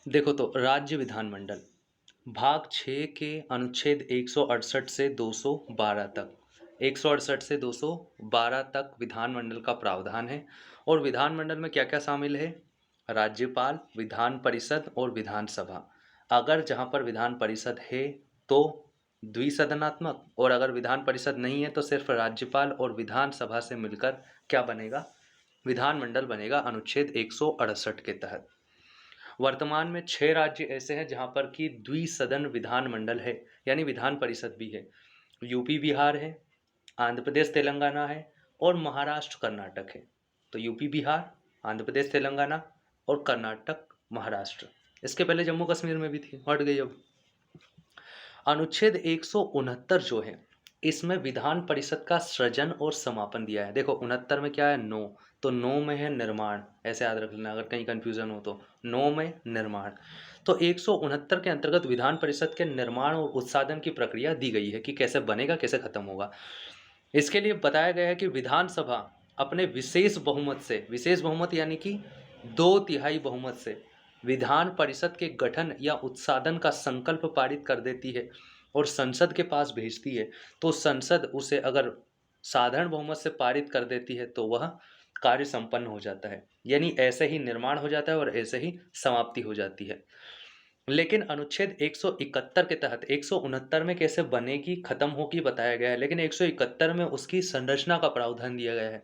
देखो तो राज्य विधानमंडल भाग 6 के अनुच्छेद 168 से 212 तक 168 से 212 तक विधानमंडल का प्रावधान है। और विधानमंडल में क्या-क्या शामिल है? राज्यपाल, विधान परिषद और विधानसभा। अगर जहाँ पर विधान परिषद है तो द्विसदनात्मक, और अगर विधान परिषद नहीं है तो सिर्फ राज्यपाल और विधानसभा से मिलकर क्या बनेगा? विधानमंडल बनेगा अनुच्छेद 168 के तहत। वर्तमान में 6 राज्य ऐसे हैं जहाँ पर कि द्विसदन विधानमंडल है, यानी विधान परिषद भी है। यूपी बिहार है, आंध्र प्रदेश तेलंगाना है और महाराष्ट्र कर्नाटक है। तो यूपी बिहार, आंध्र प्रदेश तेलंगाना और कर्नाटक महाराष्ट्र। इसके पहले जम्मू कश्मीर में भी थी, हट गई अब। अनुच्छेद 169 जो है, इसमें विधान परिषद का सृजन और समापन दिया है। देखो 69 में क्या है? 9, तो 9 में है निर्माण, ऐसे याद रख लेना अगर कहीं कंफ्यूजन हो तो। 9 में निर्माण, तो 169 के अंतर्गत विधान परिषद के निर्माण और उत्साधन की प्रक्रिया दी गई है कि कैसे बनेगा, कैसे खत्म होगा। इसके लिए बताया गया है कि विधानसभा अपने विशेष बहुमत यानी कि 2/3 बहुमत से विधान परिषद के गठन या उत्साधन का संकल्प पारित कर देती है और संसद के पास भेजती है। तो संसद उसे अगर साधारण बहुमत से पारित कर देती है तो वह कार्य संपन्न हो जाता है, यानी ऐसे ही निर्माण हो जाता है और ऐसे ही समाप्ति हो जाती है। लेकिन अनुच्छेद 171 के तहत 169 में कैसे बनेगी, खत्म होगी बताया गया है, लेकिन 171 में उसकी संरचना का प्रावधान दिया गया है।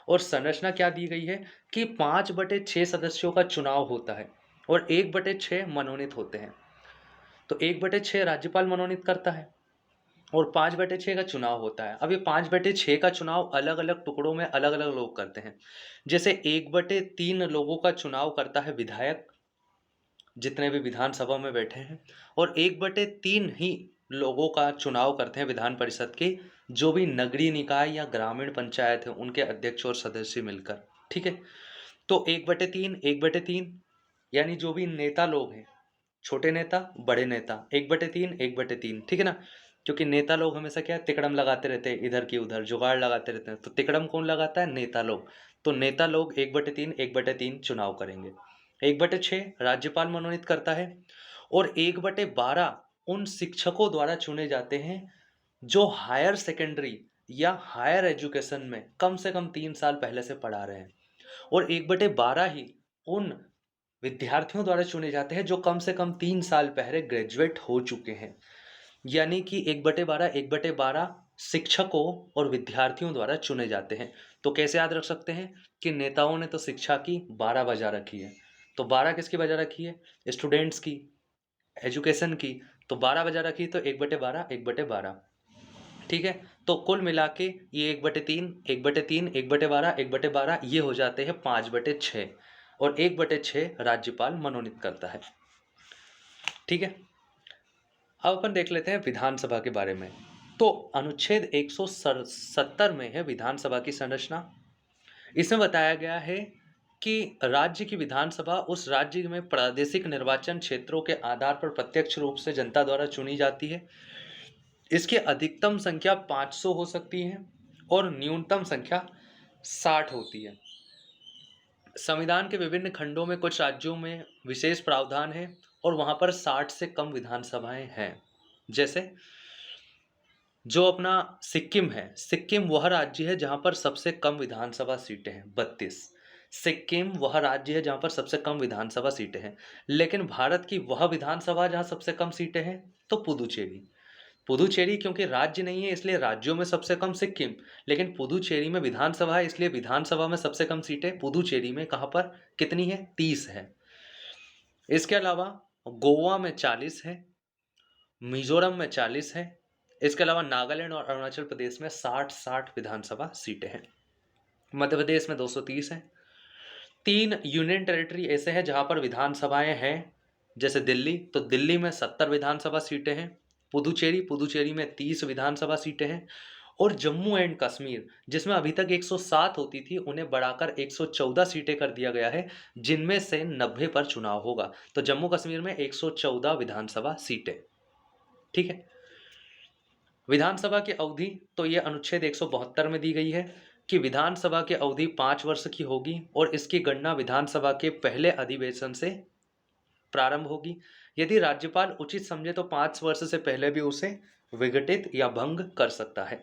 और संरचना क्या दी गई है कि 5/6 सदस्यों का चुनाव होता है और 1/6 मनोनीत होते हैं। तो 1/6 राज्यपाल मनोनीत करता है और 5/6 का चुनाव होता है। अब ये 5/6 का चुनाव अलग-अलग टुकड़ों में अलग-अलग लोग करते हैं। जैसे 1/3 लोगों का चुनाव करता है विधायक, जितने भी विधानसभा में बैठे हैं, और 1/3 ही लोगों का चुनाव करते हैं विधान परिषद के, जो भी नगरीय निकाय या ग्रामीण पंचायत है उनके अध्यक्ष और सदस्य मिलकर। ठीक है? तो 1/3 यानी जो भी नेता लोग हैं, छोटे नेता, बड़े नेता, 1/3 ठीक है ना? क्योंकि नेता लोग हमेशा क्या है, तिकड़म लगाते रहते हैं इधर की उधर, जुगाड़ लगाते रहते हैं। तो तिकड़म कौन लगाता है? नेता लोग। तो नेता लोग 1/3 चुनाव करेंगे। 1/6 राज्यपाल मनोनीत करता है और 1/12 उन शिक्षकों द्वारा चुने जाते हैं जो हायर सेकेंडरी या हायर एजुकेशन में कम से कम 3 साल पहले से पढ़ा रहे हैं, और 1/12 ही उन विद्यार्थियों द्वारा चुने जाते हैं जो कम से कम 3 साल पहले ग्रेजुएट हो चुके हैं। यानी कि 1/12 शिक्षकों और विद्यार्थियों द्वारा चुने जाते हैं। तो कैसे याद रख सकते हैं कि नेताओं ने तो शिक्षा की 12 बजा रखी है। तो 12 किसकी बजा रखी है? स्टूडेंट्स की, एजुकेशन की। तो 12 बजा रखी तो 1/12, 1/12। ठीक है? तो कुल मिला के ये 1/3, 1/3, 1/12, 1/12 ये हो जाते हैं 5/6, और 1/6 राज्यपाल मनोनीत करता है। ठीक है? अब अपन देख लेते हैं विधानसभा के बारे में। तो अनुच्छेद 170 में है विधानसभा की संरचना। इसमें बताया गया है कि राज्य की विधानसभा उस राज्य में प्रादेशिक निर्वाचन क्षेत्रों के आधार पर प्रत्यक्ष रूप से जनता द्वारा चुनी जाती है। इसकी अधिकतम संख्या 500 हो सकती है और न्यूनतम संख्या 60 होती है। संविधान के विभिन्न खंडों में कुछ राज्यों में विशेष प्रावधान है और वहां पर 60 से कम विधानसभाएं हैं। जैसे जो अपना सिक्किम है, सिक्किम वह राज्य है जहां पर सबसे कम विधानसभा सीटें हैं, 32। सिक्किम वह राज्य है जहां पर सबसे कम विधानसभा सीटें हैं। लेकिन भारत की वह विधानसभा जहां सबसे कम सीटें हैं, तो पुदुचेरी। पुदुचेरी क्योंकि राज्य नहीं है इसलिए राज्यों में सबसे कम सिक्किम, लेकिन पुदुचेरी में विधानसभा है इसलिए विधानसभा में सबसे कम सीटें पुदुचेरी में। कहां पर कितनी है? 30 है। इसके अलावा गोवा में 40 है, मिजोरम में 40 है। इसके अलावा नागालैंड और अरुणाचल प्रदेश में 60-60 विधानसभा सीटें हैं। मध्य प्रदेश में 230 है। 3 यूनियन टेरिटरी ऐसे हैं जहां पर विधानसभाएं हैं, जैसे दिल्ली, तो दिल्ली में 70 विधानसभा सीटें हैं। पुदुचेरी में 30 विधानसभा सीटें हैं। और जम्मू एंड कश्मीर, जिसमें अभी तक 107 होती थी, उन्हें बढ़ाकर 114 सीटें कर दिया गया है, जिनमें से 90 पर चुनाव होगा। तो जम्मू कश्मीर में 114 विधानसभा सीटें। ठीक है? विधानसभा की अवधि तो ये अनुच्छेद 172 में दी गई है कि विधानसभा की अवधि 5 वर्ष की होगी और इसकी गणना विधानसभा के पहले अधिवेशन से प्रारंभ होगी। यदि राज्यपाल उचित समझे तो 5 वर्ष से पहले भी उसे विघटित या भंग कर सकता है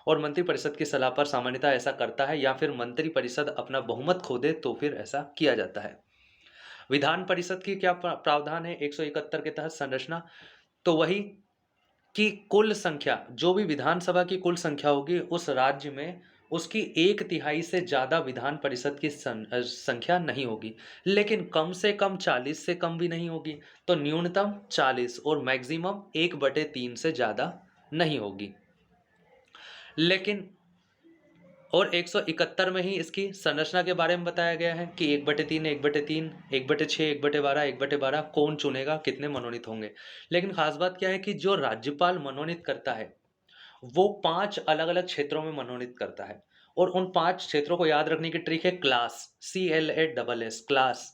और मंत्रिपरिषद की सलाह पर सामान्यतः ऐसा करता है, या फिर मंत्रिपरिषद अपना बहुमत खो दे तो फिर ऐसा किया जाता है। विधान परिषद की क्या प्रावधान है 171 के तहत संरचना? तो वही कि कुल संख्या, जो भी विधानसभा की कुल संख्या होगी उस राज्य में, उसकी 1/3 से ज़्यादा विधान परिषद की संख्या नहीं होगी। लेकिन कम से कम 40 से कम भी नहीं होगी, तो न्यूनतम 40 और मैक्सिमम 1/3 से ज़्यादा नहीं होगी। लेकिन और 171 में ही इसकी संरचना के बारे में बताया गया है कि 1/3, 1/3, 1/6, 1/12, 1/12 कौन चुनेगा, कितने मनोनीत होंगे। लेकिन खास बात क्या है कि जो राज्यपाल मनोनीत करता है, वो 5 अलग-अलग क्षेत्रों में मनोनीत करता है और उन 5 क्षेत्रों को याद रखने की ट्रिक है क्लास, CLASS क्लास।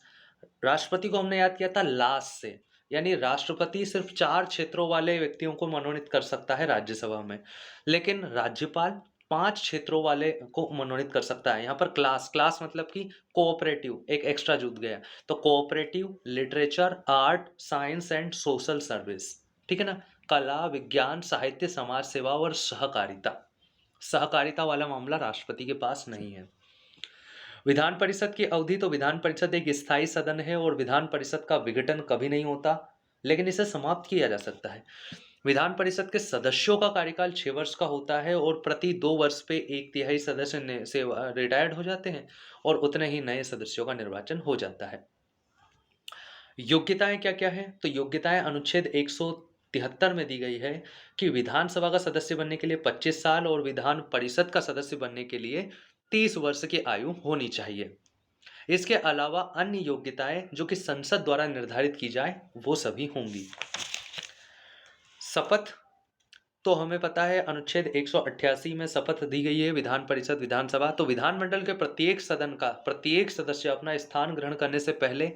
राष्ट्रपति को हमने याद किया था लास से, यानी राष्ट्रपति सिर्फ 4 क्षेत्रों वाले व्यक्तियों को मनोनीत कर सकता है राज्यसभा में, लेकिन राज्यपाल 5 क्षेत्रों वाले को मनोनीत कर सकता है। यहाँ पर क्लास, क्लास मतलब कि कोऑपरेटिव, एक एक्स्ट्रा जुड़ गया। तो cooperative, literature, art, science and social service, ठीक है ना? कला, विज्ञान, साहित्य, समाज सेवा और सहकारिता। सहकारिता वाला मामला राष्ट्रपति के पास नहीं है। विधान परिषद की अवधि, तो विधान परिषद एक स्थायी सदन है और विधान परिषद का विघटन कभी नहीं होता, लेकिन इसे समाप्त किया जा सकता है। विधान परिषद के सदस्यों का कार्यकाल 6 वर्ष का होता है और प्रति 2 वर्ष पे 1/3 सदस्य सेवा रिटायर्ड हो जाते हैं और उतने ही नए सदस्यों का निर्वाचन हो जाता है। योग्यताएं क्या-क्या हैं? तो योग्यताएं अनुच्छेद 173 में दी गई है कि विधानसभा का सदस्य बनने के लिए 25 साल और विधान परिषद का सदस्य बनने के लिए 30 वर्ष की आयु होनी चाहिए। इसके अलावा अन्य योग्यताएं जो कि संसद द्वारा निर्धारित की जाए, वो सभी होंगी। शपथ, तो हमें पता है अनुच्छेद 188 में शपथ दी गई है विधान परिषद, विधानसभा। तो विधानमंडल के प्रत्येक सदन का प्रत्येक सदस्य अपना स्थान ग्रहण करने से पहले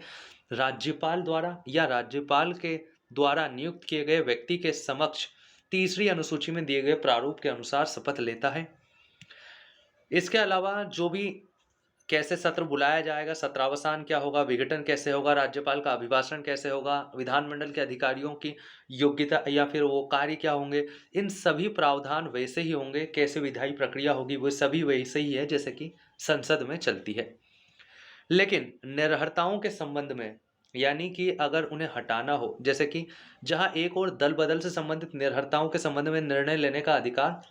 राज्यपाल द्वारा या राज्यपाल के द्वारा नियुक्त किए गए व्यक्ति के समक्ष तीसरी अनुसूची में दिए गए प्रारूप के अनुसार शपथ लेता है। इसके अलावा जो भी कैसे सत्र बुलाया जाएगा, सत्रावसान क्या होगा, विघटन कैसे होगा, राज्यपाल का अभिभाषण कैसे होगा, विधानमंडल के अधिकारियों की योग्यता या फिर वो कार्य क्या होंगे, इन सभी प्रावधान वैसे ही होंगे। कैसे विधायी प्रक्रिया होगी, वो सभी वैसे ही है जैसे कि संसद में चलती है। लेकिन निर्भरताओं के संबंध में, यानी कि अगर उन्हें हटाना हो, जैसे कि जहां एक और दल बदल से संबंधित निर्भरताओं के संबंध में निर्णय लेने का अधिकार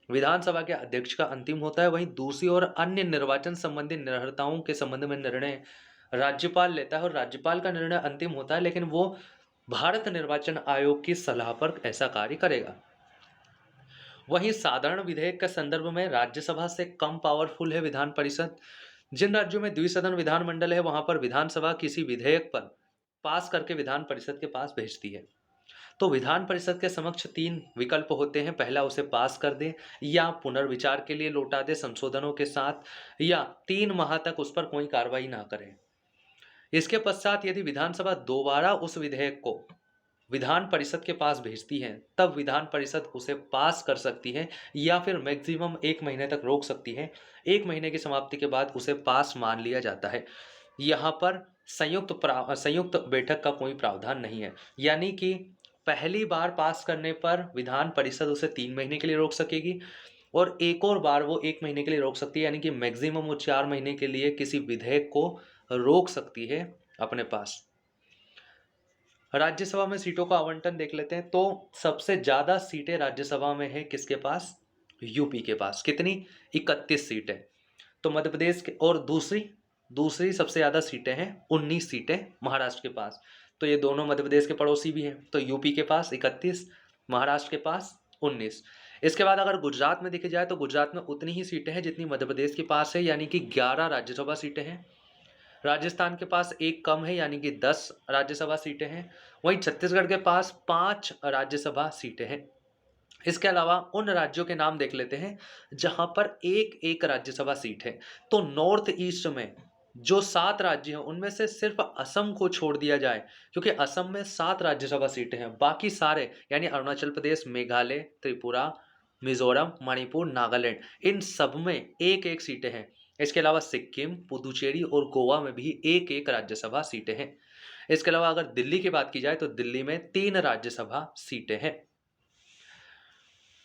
विधानसभा के अध्यक्ष का अंतिम होता है, वहीं दूसरी ओर अन्य निर्वाचन संबंधी निर्भरताओं के संबंध में निर्णय राज्यपाल लेता है और राज्यपाल का निर्णय अंतिम होता है, लेकिन वो भारत निर्वाचन आयोग की सलाह पर ऐसा कार्य करेगा। वहीं साधारण विधेयक के संदर्भ में राज्यसभा से कम पावरफुल है विधान परिषद। जिन राज्यों में द्विसदन विधानमंडल है, वहां पर विधानसभा किसी विधेयक पर पास करके विधान परिषद के पास भेजती है। तो विधान परिषद के समक्ष 3 विकल्प होते हैं। पहला, उसे पास कर दे या पुनर्विचार के लिए लौटा दे संशोधनों के साथ, या 3 माह तक उस पर कोई कार्रवाई ना करे। इसके पश्चात यदि विधानसभा दोबारा उस विधेयक को विधान परिषद के पास भेजती है, तब विधान परिषद उसे पास कर सकती है या फिर मैक्सिमम 1 महीने तक रोक सकती है। 1 महीने की समाप्ति के बाद उसे पास मान लिया जाता है। यहाँ पर संयुक्त बैठक का कोई प्रावधान नहीं है, यानी कि पहली बार पास करने पर विधान परिषद उसे 3 महीने के लिए रोक सकेगी और एक और बार वो 1 महीने के लिए रोक सकती है, यानी कि मैक्सिमम वो 4 महीने के लिए किसी विधेयक को रोक सकती है अपने पास। राज्यसभा में सीटों का आवंटन देख लेते हैं। तो सबसे ज्यादा सीटें राज्यसभा में है किसके पास? यूपी के पास। कितनी? 31 सीटें। तो मध्य प्रदेश के, और दूसरी सबसे ज्यादा सीटें हैं 19 सीटें महाराष्ट्र के पास। तो ये दोनों मध्य प्रदेश के पड़ोसी भी हैं। तो यूपी के पास 31, महाराष्ट्र के पास 19। इसके बाद अगर गुजरात में देखी जाए तो गुजरात में उतनी ही सीटें हैं जितनी मध्य प्रदेश के पास है, यानी कि 11 राज्यसभा सीटें हैं। राजस्थान के पास एक कम है, यानी कि 10 राज्यसभा सीटें हैं। वहीं छत्तीसगढ़ के पास 5 राज्यसभा सीटें हैं। इसके अलावा उन राज्यों के नाम देख लेते हैं जहां पर एक एक राज्यसभा सीट है। तो नॉर्थ ईस्ट में जो 7 राज्य हैं उनमें से सिर्फ असम को छोड़ दिया जाए, क्योंकि असम में 7 राज्यसभा सीटें हैं। बाकी सारे, यानी अरुणाचल प्रदेश, मेघालय, त्रिपुरा, मिजोरम, मणिपुर, नागालैंड, इन सब में एक एक सीटें हैं। इसके अलावा सिक्किम, पुदुचेरी और गोवा में भी एक एक राज्यसभा सीटें हैं। इसके अलावा अगर दिल्ली की बात की जाए तो दिल्ली में 3 राज्यसभा सीटें हैं।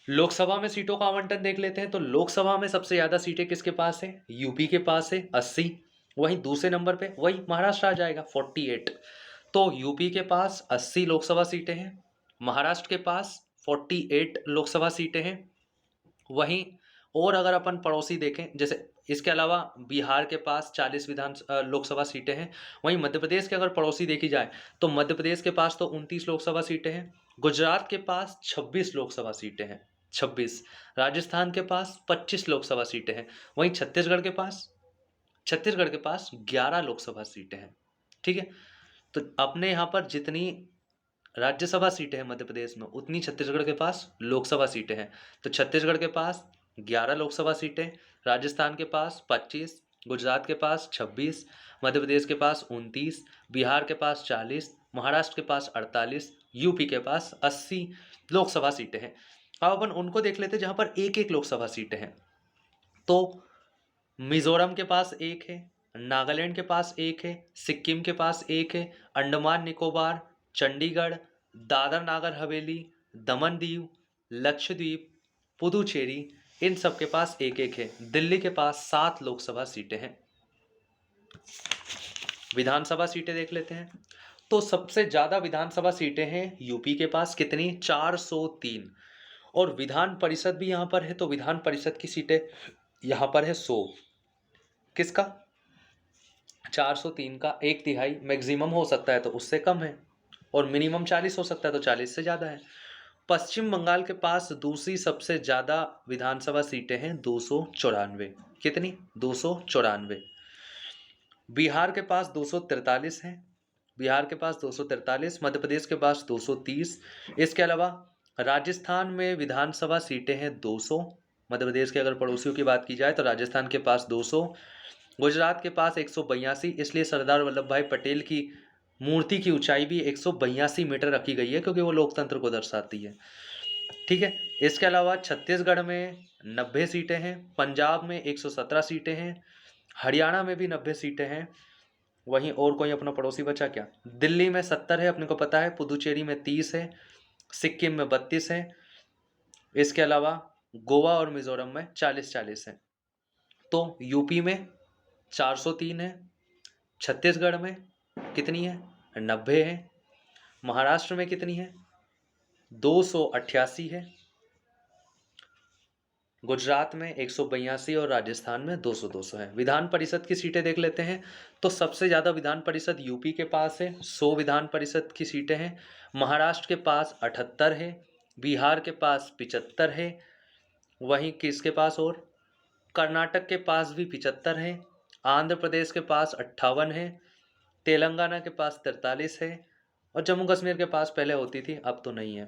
लोकसभा में सीटों का आवंटन देख लेते हैं, तो लोकसभा में सबसे ज्यादा सीटें किसके पास है? यूपी के पास है 80। वहीं दूसरे नंबर पे वही महाराष्ट्र आ जाएगा 48। तो यूपी के पास 80 लोकसभा सीटें हैं, महाराष्ट्र के पास 48 लोकसभा सीटें हैं। वहीं और अगर अपन पड़ोसी देखें, जैसे इसके अलावा बिहार के पास 40 लोकसभा सीटें हैं। वहीं मध्य प्रदेश के अगर पड़ोसी देखी जाए तो मध्य प्रदेश के पास तो 29 लोकसभा सीटें हैं। गुजरात के पास 26 लोकसभा सीटें हैं, 26। राजस्थान के पास 25 लोकसभा सीटें हैं। वहीं छत्तीसगढ़ के पास 11 लोकसभा सीटें हैं। ठीक है, तो अपने यहाँ पर जितनी राज्यसभा सीटें हैं मध्य प्रदेश में, उतनी छत्तीसगढ़ के पास लोकसभा सीटें हैं। तो छत्तीसगढ़ के पास 11 लोकसभा सीटें, राजस्थान के पास 25, गुजरात के पास 26, मध्य प्रदेश के पास 29, बिहार के पास 40, महाराष्ट्र के पास 48, यूपी के पास 80 लोकसभा सीटें हैं। अब अपन उनको देख लेते हैं जहाँ पर एक एक लोकसभा सीटें हैं। तो मिजोरम के पास एक है, नागालैंड के पास एक है, सिक्किम के पास एक है, अंडमान निकोबार, चंडीगढ़, दादर नागर हवेली, दमन दीव, लक्षद्वीप, पुदुचेरी, इन सब के पास एक एक है। दिल्ली के पास 7 लोकसभा सीटें हैं। विधानसभा सीटें देख लेते हैं, तो सबसे ज्यादा विधानसभा सीटें हैं यूपी के पास, कितनी? 403। और विधान परिषद भी यहां पर है, तो विधान परिषद की सीटें यहां पर है 100। किसका? 403 का 1/3 मैक्सिमम हो सकता है तो उससे कम है, और मिनिमम 40 हो सकता है तो 40 से ज़्यादा है। पश्चिम बंगाल के पास दूसरी सबसे ज़्यादा विधानसभा सीटें हैं 294। कितनी? 294। बिहार के पास 243 हैं, बिहार के पास 243, मध्य प्रदेश के पास 230। इसके अलावा राजस्थान में विधानसभा सीटें हैं 200। मध्य प्रदेश के अगर पड़ोसियों की बात की जाए तो राजस्थान के पास 200। गुजरात के पास 182, इसलिए सरदार वल्लभ भाई पटेल की मूर्ति की ऊंचाई भी 182 मीटर रखी गई है, क्योंकि वो लोकतंत्र को दर्शाती है। ठीक है, इसके अलावा छत्तीसगढ़ में 90 सीटें हैं, पंजाब में 117 सीटें हैं, हरियाणा में भी 90 सीटें हैं। वहीं और कोई अपना पड़ोसी बचा क्या? दिल्ली में 70 है, अपने को पता है। पुदुचेरी में 30 है, सिक्किम में 32 है। इसके अलावा गोवा और मिजोरम में 40-40 है। तो यूपी में 403 है, छत्तीसगढ़ में कितनी है? 90 है, महाराष्ट्र में कितनी है? 288 है, गुजरात में 182 और राजस्थान में 200 है। विधान परिषद की सीटें देख लेते हैं, तो सबसे ज़्यादा विधान परिषद यूपी के पास है, 100 विधान परिषद की सीटें हैं। महाराष्ट्र के पास 78 है, बिहार के पास 75 है, वहीं किसके पास? और कर्नाटक के पास भी 75 है, आंध्र प्रदेश के पास 58 है, तेलंगाना के पास 43 है, और जम्मू कश्मीर के पास पहले होती थी, अब तो नहीं है।